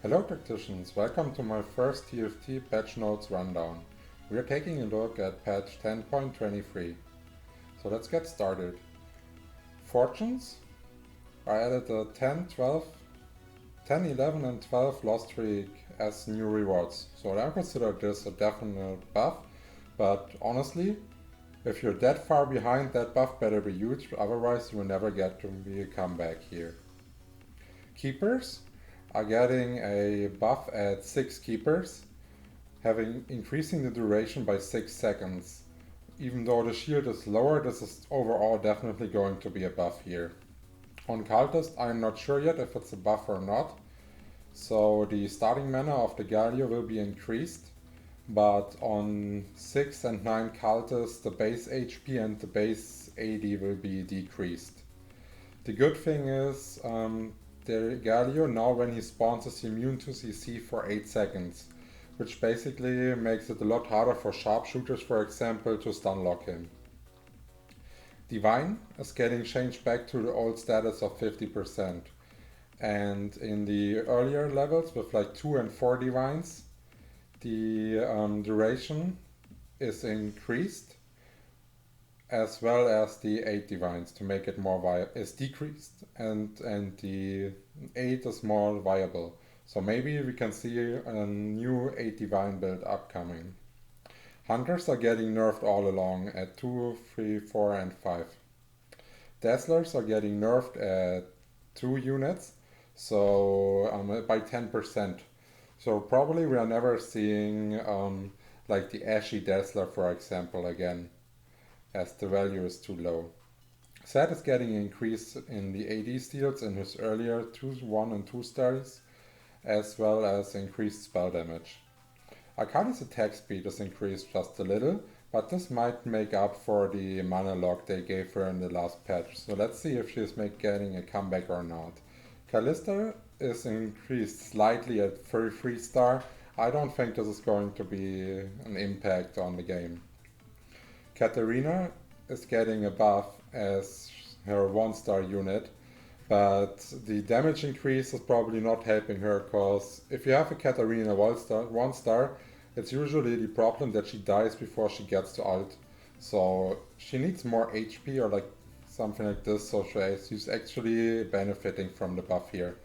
Hello tacticians, welcome to my first TFT patch notes rundown. We are taking a look at patch 10.23. So let's get started. Fortunes, I added a 10, 11 and 12 lost streak as new rewards. So I consider this a definite buff, but honestly, if you're that far behind, that buff better be huge, otherwise you will never get to be a comeback here. Keepers are getting a buff at 6 keepers, increasing the duration by 6 seconds. Even though the shield is lower, this is overall definitely going to be a buff here. On Cultist, I'm not sure yet if it's a buff or not. So the starting mana of the Galio will be increased, but on 6 and 9 Cultists, the base HP and the base AD will be decreased. The good thing is, the Galio now when he spawns is immune to CC for 8 seconds, which basically makes it a lot harder for sharpshooters, for example, to stun lock him. Divine is getting changed back to the old status of 50%, and in the earlier levels with like 2 and 4 Divines, the duration is increased, as well as the 8 divines to make it more viable is decreased, and the 8 is more viable. So maybe we can see a new 8 divine build upcoming. Hunters are getting nerfed all along at 2, 3, 4 and 5. Dazzlers are getting nerfed at 2 units, so by 10%. So probably we are never seeing like the Ashy Dazzler, for example, again, as the value is too low. Set is getting an increase in the AD steals in his earlier 1 and 2 stars, as well as increased spell damage. Akali's attack speed is increased just a little, but this might make up for the mana lock they gave her in the last patch, so let's see if she's getting a comeback or not. Callista is increased slightly at 33 star. I don't think this is going to be an impact on the game. Katarina is getting a buff as her 1-star unit, but the damage increase is probably not helping her, because if you have a Katarina 1-star, it's usually the problem that she dies before she gets to ult. So she needs more HP or like something like this, so she's actually benefiting from the buff here.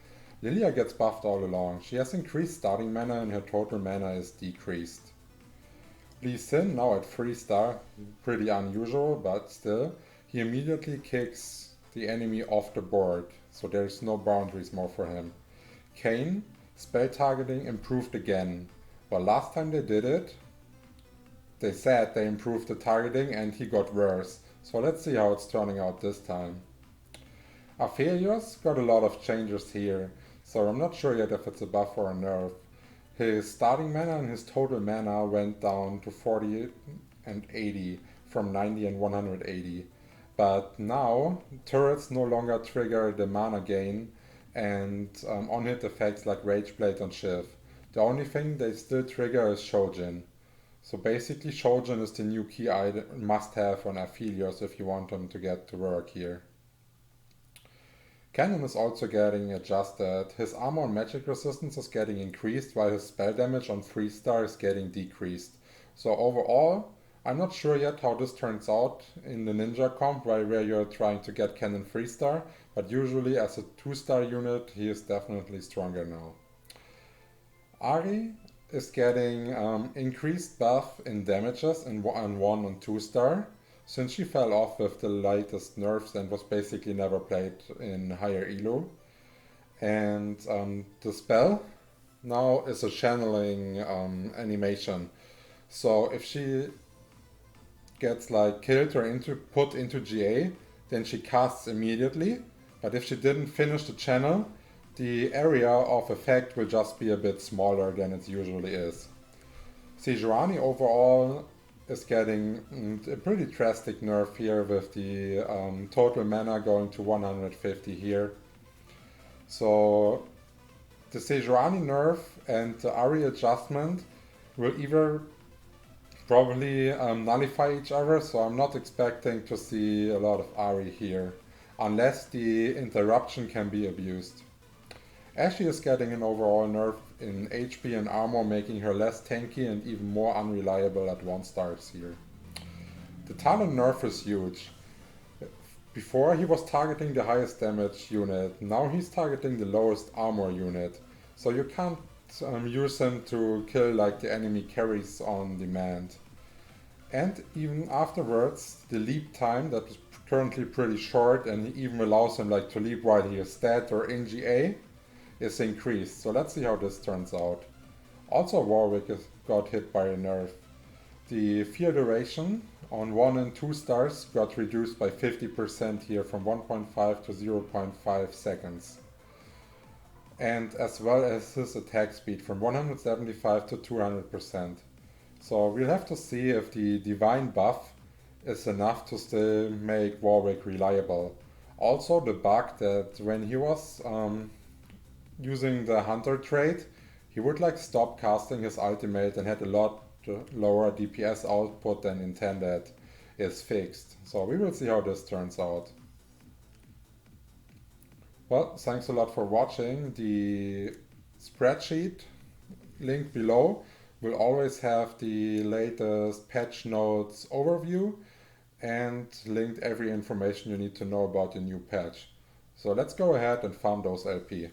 Lilia gets buffed all along. She has increased starting mana and her total mana is decreased. Lee Sin, now at 3-star, pretty unusual, but still, he immediately kicks the enemy off the board, so there's no boundaries more for him. Kayn, spell targeting improved again. Well, last time they did it, they said they improved the targeting and he got worse, so let's see how it's turning out this time. Aphelios got a lot of changes here, so I'm not sure yet if it's a buff or a nerf. His starting mana and his total mana went down to 40 and 80 from 90 and 180. But now turrets no longer trigger the mana gain and on-hit effects like Rage Blade and Shiv. The only thing they still trigger is Shojin. So basically Shojin is the new key item must-have on Aphelios if you want them to get to work here. Canon is also getting adjusted. His armor and magic resistance is getting increased, while his spell damage on 3-star is getting decreased. So overall, I'm not sure yet how this turns out in the ninja comp where you're trying to get Canon 3-star, but usually as a 2-star unit he is definitely stronger now. Ahri is getting increased buff in damages in 1 and 2-star, since she fell off with the latest nerfs and was basically never played in higher elo. And the spell now is a channeling animation. So if she gets like killed or put into GA, then she casts immediately. But if she didn't finish the channel, the area of effect will just be a bit smaller than it usually is. Sejuani overall is getting a pretty drastic nerf here with the total mana going to 150 here. So the Sejuani nerf and the Ahri adjustment will either probably nullify each other, so I'm not expecting to see a lot of Ahri here, unless the interruption can be abused. Ashe is getting an overall nerf in HP and armor, making her less tanky and even more unreliable at 1 stars here. The Talon nerf is huge. Before he was targeting the highest damage unit, now he's targeting the lowest armor unit. So you can't use him to kill like the enemy carries on demand. And even afterwards, the leap time that is currently pretty short, and he even allows him like to leap while he is stat or in GA, is increased. So let's see how this turns out. Also Warwick got hit by a nerf. The fear duration on 1 and 2 stars got reduced by 50% here from 1.5 to 0.5 seconds. And as well as his attack speed from 175 to 200%. So we'll have to see if the divine buff is enough to still make Warwick reliable. Also the bug that when he was using the hunter trait, he would like stop casting his ultimate and had a lot lower DPS output than intended is fixed. So we will see how this turns out. Well, thanks a lot for watching. The spreadsheet link below will always have the latest patch notes overview and linked every information you need to know about the new patch. So let's go ahead and farm those LP.